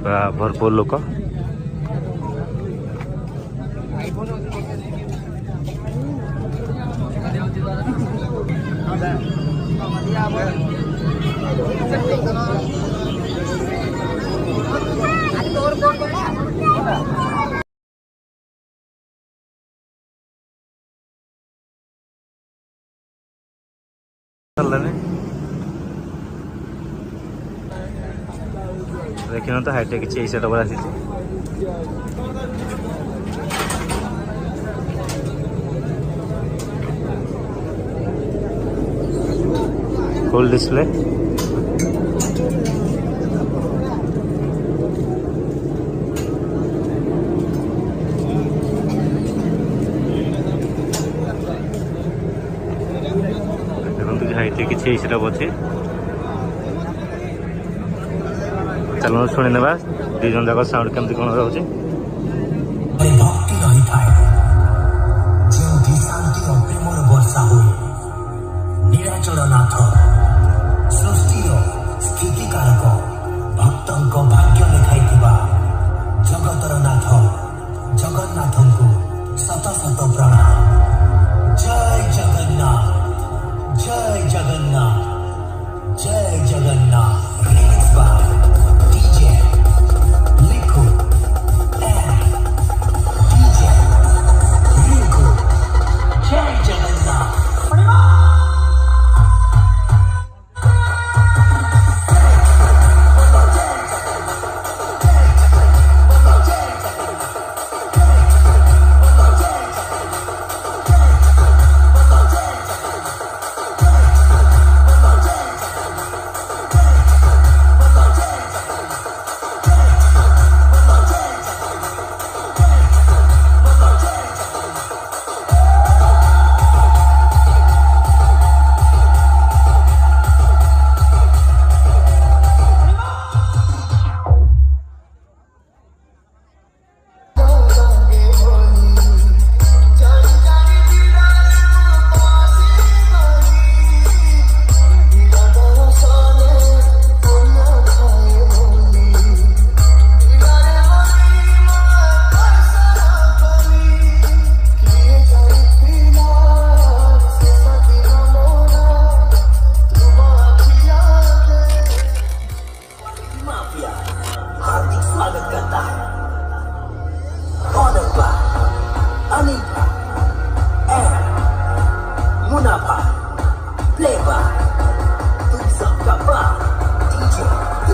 भरपूर लोक देखिन तो हाइटेक किसी सेट पर आसी फुल डिस्प्ले हाइटेक किसी सेट अच्छे चलो शुणी ना दी जन जाक साउंड केमती कौन रोचे भक्ति रही थाए जो शांति और प्रेमर वर्षा हुए नीलाचल नाथ